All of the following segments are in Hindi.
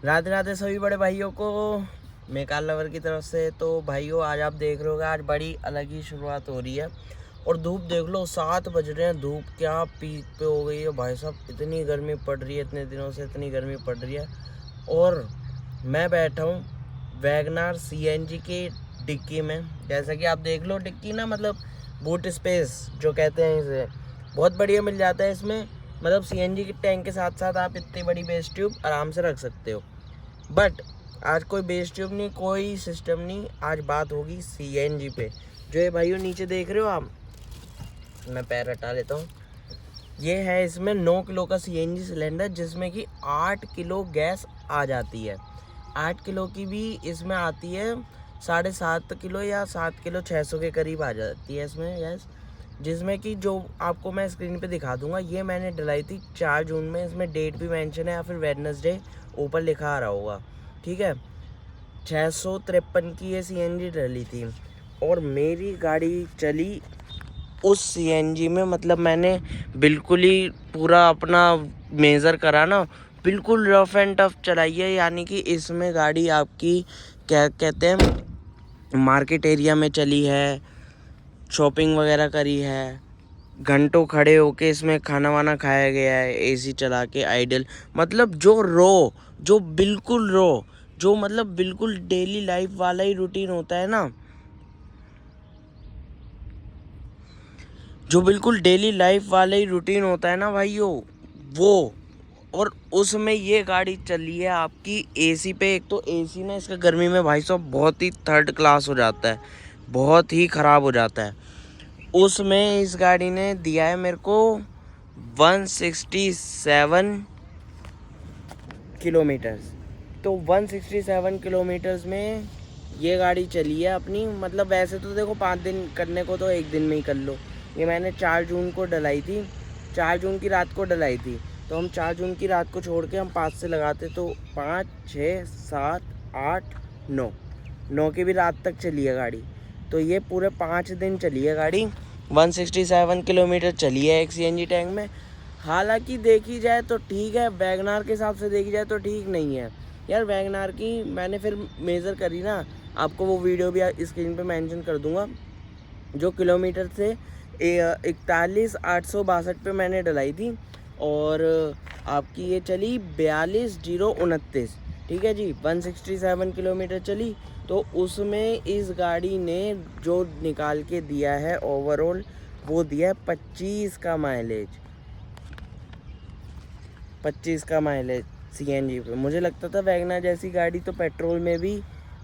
राधे राधे सभी बड़े भाइयों को, मैं कार लवर की तरफ से। तो भाइयों आज आप देख रहे होगे, आज बड़ी अलग ही शुरुआत हो रही है। और धूप देख लो, 7 बज रहे हैं, धूप क्या पीक पे हो गई है भाई साहब। इतनी गर्मी पड़ रही है, इतने दिनों से इतनी गर्मी पड़ रही है। और मैं बैठा हूँ वैगनार सीएनजी की डिक्की में। जैसा कि आप देख लो, डिक्की ना मतलब बूट स्पेस जो कहते हैं इसे, बहुत बढ़िया मिल जाता है इसमें। मतलब सीएनजी के टैंक के साथ साथ आप इतनी बड़ी बेस ट्यूब आराम से रख सकते हो। बट आज कोई बेस ट्यूब नहीं, कोई सिस्टम नहीं, आज बात होगी सीएनजी पे। जो ये भाइयों नीचे देख रहे हो आप, मैं पैर हटा लेता हूँ। ये है इसमें 9 किलो का सीएनजी सिलेंडर, जिसमें कि 8 किलो गैस आ जाती है। 8 किलो की भी इसमें आती है 7.5 किलो या 7 किलो 600 के करीब आ जाती है इसमें गैस। जिसमें कि जो आपको मैं स्क्रीन पे दिखा दूंगा, ये मैंने डलाई थी 4 जून में। इसमें डेट भी मेंशन है या फिर वेडनेसडे ऊपर लिखा आ रहा होगा, ठीक है। 653 की ये सीएनजी डली थी और मेरी गाड़ी चली उस सीएनजी में। मतलब मैंने बिल्कुल ही पूरा अपना मेज़र करा ना, बिल्कुल रफ एंड टफ चलाई है। यानी कि इसमें गाड़ी आपकी क्या कहते हैं, मार्केट एरिया में चली है, शॉपिंग वगैरह करी है, घंटों खड़े होके इसमें खाना वाना खाया गया है, एसी चला के आइडल। मतलब जो बिल्कुल जो मतलब बिल्कुल डेली लाइफ वाला ही रूटीन होता है ना, जो बिल्कुल डेली लाइफ वाला ही रूटीन होता है ना भाइयों, वो। और उसमें ये गाड़ी चली है आपकी एसी पे। एक तो एसी ना इसका गर्मी में भाई साहब बहुत ही थर्ड क्लास हो जाता है, बहुत ही ख़राब हो जाता है। उसमें इस गाड़ी ने दिया है मेरे को 167 किलोमीटर्स। तो 167 किलोमीटर्स में ये गाड़ी चली है अपनी। मतलब वैसे तो देखो 5 दिन करने को तो एक दिन में ही कर लो। ये मैंने 4 जून को डलाई थी, 4 जून की रात को डलाई थी। तो हम 4 जून की रात को छोड़ के हम 5 से लगाते तो 5, 6, 7, 8, 9 की भी रात तक चली है गाड़ी। तो ये पूरे 5 दिन चली है गाड़ी, 167 किलोमीटर चली है एक सीएनजी टैंक में। हालांकि देखी जाए तो ठीक है, वैगनार के हिसाब से देखी जाए तो ठीक नहीं है यार। वैगनार की मैंने फिर मेज़र करी ना, आपको वो वीडियो भी स्क्रीन पे मेंशन कर दूंगा। जो किलोमीटर से 41,862 पे मैंने डलाई थी और आपकी ये चली 42,029, ठीक है जी। 167 किलोमीटर चली। तो उसमें इस गाड़ी ने जो निकाल के दिया है ओवरऑल, वो दिया है 25 का माइलेज। 25 का माइलेज सीएनजी पे। मुझे लगता था वैगनर जैसी गाड़ी तो पेट्रोल में भी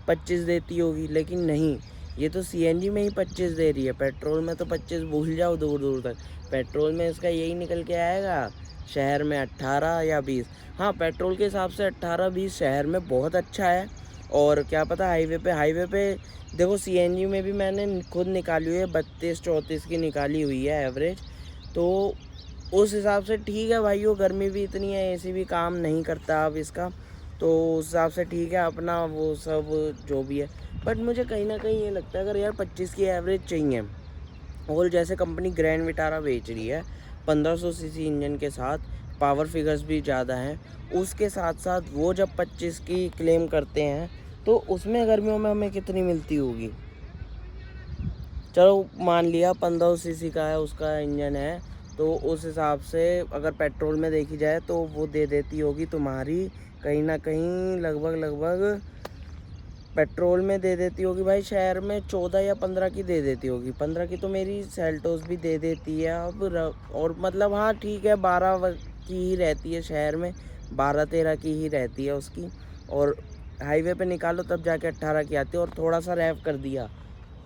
25 देती होगी, लेकिन नहीं, ये तो सीएनजी में ही 25 दे रही है। पेट्रोल में तो 25 भूल जाओ दूर दूर तक। पेट्रोल में इसका यही निकल के आएगा शहर में 18 या 20। हाँ, पेट्रोल के हिसाब से 18-20 शहर में बहुत अच्छा है। और क्या पता हाईवे पे देखो, सीएनजी में भी मैंने खुद निकाली हुई है, 32-34 की निकाली हुई है एवरेज। तो उस हिसाब से ठीक है भाइयों। गर्मी भी इतनी है, एसी भी काम नहीं करता अब इसका। तो उस हिसाब से ठीक है अपना वो सब जो भी है। बट मुझे कहीं ना कहीं ये लगता है, अगर यार 25 की एवरेज चाहिए, और जैसे कंपनी ग्रैंड विटारा बेच रही है 1500 सीसी इंजन के साथ, पावर फिगर्स भी ज़्यादा हैं, उसके साथ साथ वो जब 25 की क्लेम करते हैं, तो उसमें गर्मियों में हमें कितनी मिलती होगी। चलो मान लिया 1500 सीसी का है उसका इंजन है, तो उस हिसाब से अगर पेट्रोल में देखी जाए तो वो दे देती होगी तुम्हारी कहीं ना कहीं लगभग पेट्रोल में दे देती होगी भाई शहर में 14 या 15 की दे देती होगी। 15 की तो मेरी सेल्टोस भी दे देती है अब। और मतलब हाँ ठीक है, 12 की ही रहती है शहर में, 12-13 की ही रहती है उसकी। और हाईवे पे निकालो तब जाके 18 की आती है। और थोड़ा सा रैप कर दिया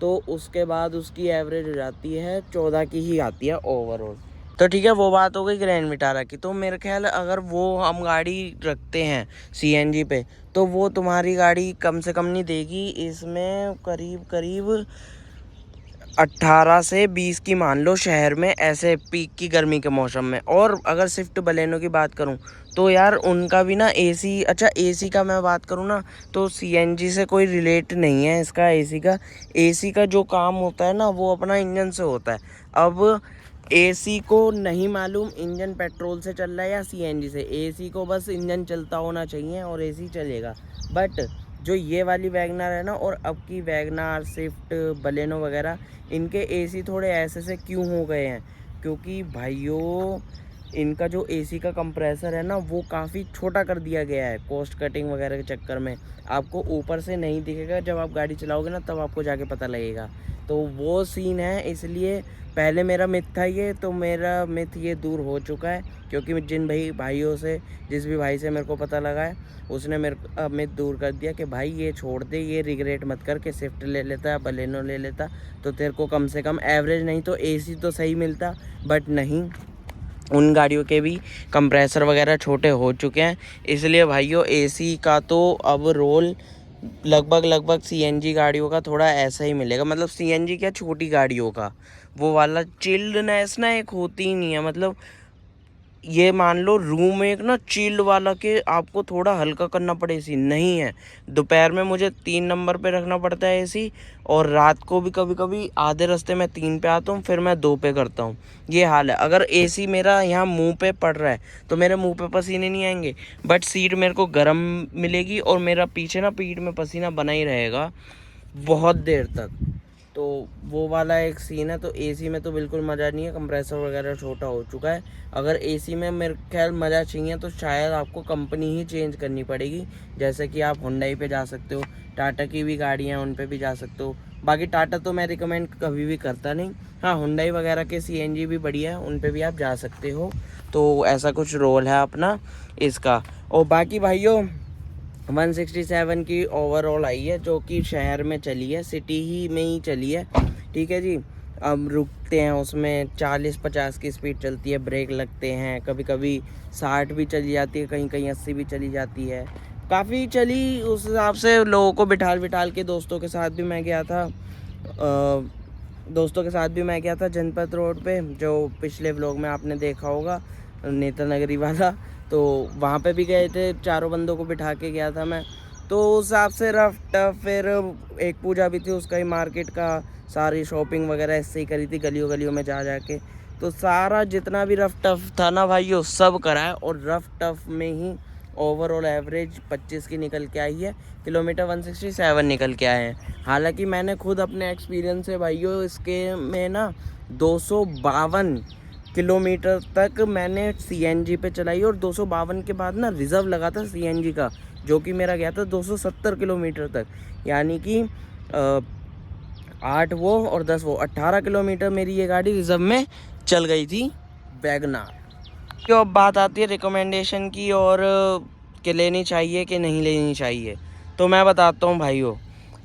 तो उसके बाद उसकी एवरेज हो जाती है 14 की ही आती है ओवरऑल। तो ठीक है, वो बात हो गई ग्रैंड विटारा की। तो मेरे ख्याल अगर वो हम गाड़ी रखते हैं सीएनजी पे, तो वो तुम्हारी गाड़ी कम से कम नहीं देगी, इसमें करीब 18 से 20 की मान लो शहर में, ऐसे पीक की गर्मी के मौसम में। और अगर स्विफ्ट बलेनो की बात करूं तो यार उनका भी ना एसी, अच्छा एसी का मैं बात करूं ना, तो सीएनजी से कोई रिलेट नहीं है इसका। एसी का जो काम होता है ना, वो अपना इंजन से होता है। अब एसी को नहीं मालूम इंजन पेट्रोल से चल रहा है या सीएनजी से, एसी को बस इंजन चलता होना चाहिए और एसी चलेगा। बट जो ये वाली वैगनार है ना, और अब की वैगनार, स्विफ्ट, बलेनो वगैरह, इनके एसी थोड़े ऐसे से क्यों हो गए हैं, क्योंकि भाइयों इनका जो एसी का कंप्रेसर है ना, वो काफ़ी छोटा कर दिया गया है कॉस्ट कटिंग वगैरह के चक्कर में। आपको ऊपर से नहीं दिखेगा, जब आप गाड़ी चलाओगे ना तब आपको जाके पता लगेगा। तो वो सीन है, इसलिए पहले मेरा मिथ था ये, तो मेरा मिथ ये दूर हो चुका है, क्योंकि जिन भाइयों से, जिस भी भाई से मेरे को पता लगा है, उसने मेरे मिथ दूर कर दिया कि भाई ये छोड़ दे, ये रिग्रेट मत कर के स्विफ्ट ले लेता, बलेनो ले लेता, तो तेरे को कम से कम एवरेज नहीं तो एसी तो सही मिलता। बट नहीं, उन गाड़ियों के भी कंप्रेसर वगैरह छोटे हो चुके हैं। इसलिए भाइयों एसी का तो अब रोल लगभग सीएनजी गाड़ियों का थोड़ा ऐसा ही मिलेगा। मतलब सीएनजी क्या, छोटी गाड़ियों का वो वाला चिल्डनेस ना एक होती ही नहीं है। मतलब ये मान लो रूम एक ना चिल्ड वाला के आपको थोड़ा हल्का करना पड़े एसी नहीं है। दोपहर में मुझे 3 नंबर पे रखना पड़ता है एसी, और रात को भी कभी कभी आधे रास्ते में 3 पे आता हूँ, फिर मैं 2 पे करता हूँ। ये हाल है। अगर एसी मेरा यहाँ मुंह पे पड़ रहा है तो मेरे मुंह पे पसीने नहीं आएंगे, बट सीट मेरे को गर्म मिलेगी और मेरा पीछे ना पीठ में पसीना बना ही रहेगा बहुत देर तक। तो वो वाला एक सीन है। तो एसी में तो बिल्कुल मज़ा नहीं है, कंप्रेसर वगैरह छोटा हो चुका है। अगर एसी में मेरे ख्याल मज़ा चाहिए तो शायद आपको कंपनी ही चेंज करनी पड़ेगी। जैसे कि आप हुंडई पे जा सकते हो, टाटा की भी गाड़ियाँ उन पे भी जा सकते हो। बाकी टाटा तो मैं रिकमेंड कभी भी करता नहीं। हाँ, हुंडई वगैरह के सीएनजी भी बढ़िया है, उन पे भी आप जा सकते हो। तो ऐसा कुछ रोल है अपना इसका। और बाकी भाइयों 167 की ओवरऑल आई है, जो कि शहर में चली है, सिटी ही में ही चली है। ठीक है जी। अब रुकते हैं उसमें 40-50 की स्पीड चलती है, ब्रेक लगते हैं, कभी कभी 60 भी चली जाती है, कहीं कहीं 80 भी चली जाती है। काफ़ी चली, उस हिसाब से लोगों को बिठाल के दोस्तों के साथ भी मैं गया था। जनपथ रोड पे, जो पिछले व्लॉग में आपने देखा होगा, नेता नगरी वाला। तो वहाँ पे भी गए थे, 4 बंदों को बिठा के गया था मैं। तो उस हिसाब से रफ टफ। फिर एक पूजा भी थी, उसका ही मार्केट का सारी शॉपिंग वगैरह ऐसे ही करी थी, गलियों गलियों में जा के। तो सारा जितना भी रफ टफ था ना भाइयों, सब करा है। और रफ टफ में ही ओवरऑल एवरेज 25 की निकल के आई है, किलोमीटर 167 निकल के आए हैं। हालांकि मैंने खुद अपने एक्सपीरियंस से भाइयों इसके में ना 252 किलोमीटर तक मैंने सीएनजी पे चलाई, और 252 के बाद ना रिज़र्व लगा था सीएनजी का, जो कि मेरा गया था 270 किलोमीटर तक। यानी कि 8 वो और 10 वो, 18 किलोमीटर मेरी ये गाड़ी रिज़र्व में चल गई थी, वैगनार। तो अब बात आती है रिकमेंडेशन की, और कि लेनी चाहिए कि नहीं लेनी चाहिए। तो मैं बताता हूँ भाइयों,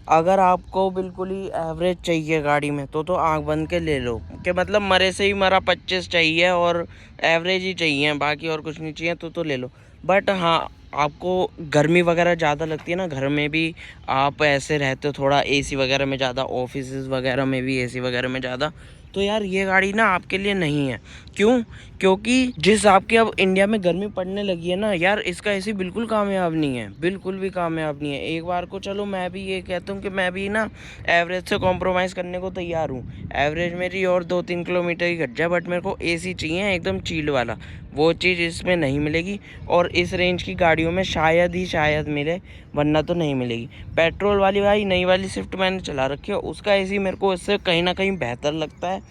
अगर आपको बिल्कुल ही एवरेज चाहिए गाड़ी में तो आंख बंद के ले लो, कि मतलब मरे से ही मरा 25 चाहिए और एवरेज ही चाहिए, बाकी और कुछ नहीं चाहिए तो ले लो। बट हाँ, आपको गर्मी वगैरह ज़्यादा लगती है ना, घर में भी आप ऐसे रहते हो थोड़ा एसी वगैरह में ज़्यादा, ऑफिस वगैरह में भी एसी वगैरह में ज़्यादा, तो यार ये गाड़ी ना आपके लिए नहीं है। क्यों? क्योंकि जिस आपके अब इंडिया में गर्मी पड़ने लगी है ना यार, इसका एसी बिल्कुल कामयाब नहीं है, बिल्कुल भी कामयाब नहीं है। एक बार को चलो, मैं भी ये कहता हूँ कि मैं भी ना एवरेज से कॉम्प्रोमाइज़ करने को तैयार हूँ। एवरेज मेरी और 2-3 किलोमीटर ही घट जाए, बट मेरे को एसी चाहिए एकदम चिल्ड वाला। वो चीज़ इसमें नहीं मिलेगी, और इस रेंज की गाड़ियों में शायद ही शायद मिले, वरना तो नहीं मिलेगी। पेट्रोल वाली भाई नई वाली स्विफ्ट मैंने चला रखी है, उसका एसी मेरे को इससे कहीं ना कहीं बेहतर लगता है।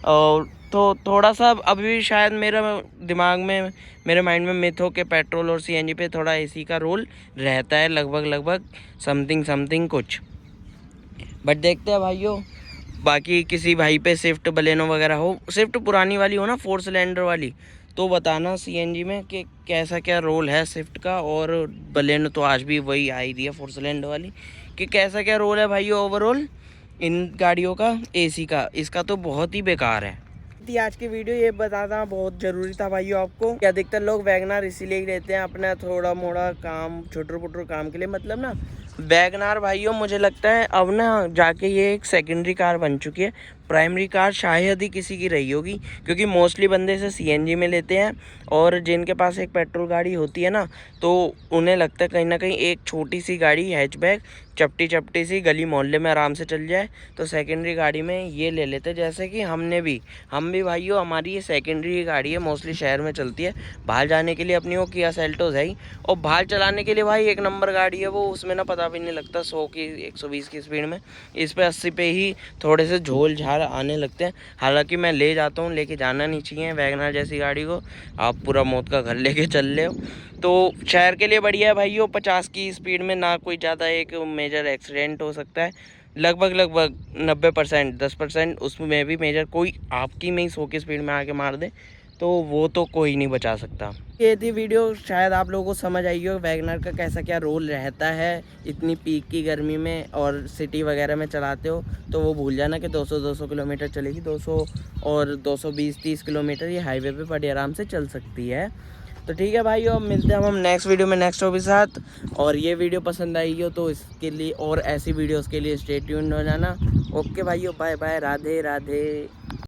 और तो थोड़ा सा अभी भी शायद मेरा दिमाग में, मेरे माइंड में मिथ हो कि पेट्रोल और सीएनजी पे थोड़ा एसी का रोल रहता है, लगभग समथिंग कुछ। बट देखते हैं भाइयों, बाकी किसी भाई पे स्विफ्ट बलेनो वगैरह हो, स्विफ्ट पुरानी वाली हो ना 4 सिलेंडर वाली, तो बताना सीएनजी में कि कैसा क्या रोल है स्विफ्ट का। और बलेनो तो आज भी वही आई रही है 4 सिलेंडर वाली, कि कैसा क्या रोल है भाई ओवरऑल इन गाड़ियों का एसी का। इसका तो बहुत ही बेकार है। आज की वीडियो ये बताना बहुत ज़रूरी था भाइयों आपको, कि अधिकतर लोग वैगनार इसीलिए ही लेते हैं अपना थोड़ा मोड़ा काम, छोटर पुटर काम के लिए। मतलब ना वैगनार भाइयों मुझे लगता है अब ना जाके ये एक सेकेंडरी कार बन चुकी है। प्राइमरी कार शायद ही किसी की रही होगी, क्योंकि मोस्टली बंदे इसे सीएनजी में लेते हैं। और जिनके पास एक पेट्रोल गाड़ी होती है ना, तो उन्हें लगता है कहीं ना कहीं एक छोटी सी गाड़ी हैचबैक चपटी चपटी सी गली मोहल्ले में आराम से चल जाए, तो सेकेंडरी गाड़ी में ये ले लेते। जैसे कि हम भी भाइयों, हमारी ये सेकेंडरी गाड़ी है, मोस्टली शहर में चलती है। बाहर जाने के लिए अपनी वो किया सेल्टोस है ही, और बाहर चलाने के लिए भाई एक नंबर गाड़ी है वो। उसमें ना पता भी नहीं लगता 100 की 120 की स्पीड में, इस पे 80 पे ही थोड़े से झोल झाल आने लगते हैं। हालांकि मैं ले जाता हूँ, लेके जाना नहीं चाहिए वैगनर जैसी गाड़ी को, आप पूरा मौत का घर लेके चल रहे हो। तो शहर के लिए बढ़िया है भाइयों, 50 की स्पीड में ना कोई ज़्यादा एक मेजर एक्सीडेंट हो सकता है। लगभग 90%, 10% उसमें भी मेजर कोई आपकी में ही 100 की स्पीड में आके मार दे, तो वो तो कोई नहीं बचा सकता। ये थी वीडियो, शायद आप लोगों को समझ आई हो वैगनर का कैसा क्या रोल रहता है इतनी पीक की गर्मी में, और सिटी वगैरह में चलाते हो तो वो भूल जाना कि 200 किलोमीटर चलेगी। 200 और 220-30 किलोमीटर ये हाईवे पे बड़ी आराम से चल सकती है। तो ठीक है भाइयों, अब मिलते हैं हम नेक्स्ट वीडियो में नेक्स्ट टॉपिक के साथ। और ये वीडियो पसंद आई हो तो इसके लिए और ऐसी वीडियोस के लिए स्टे ट्यून्ड हो जाना। ओके भाइयों, बाय बाय, राधे राधे।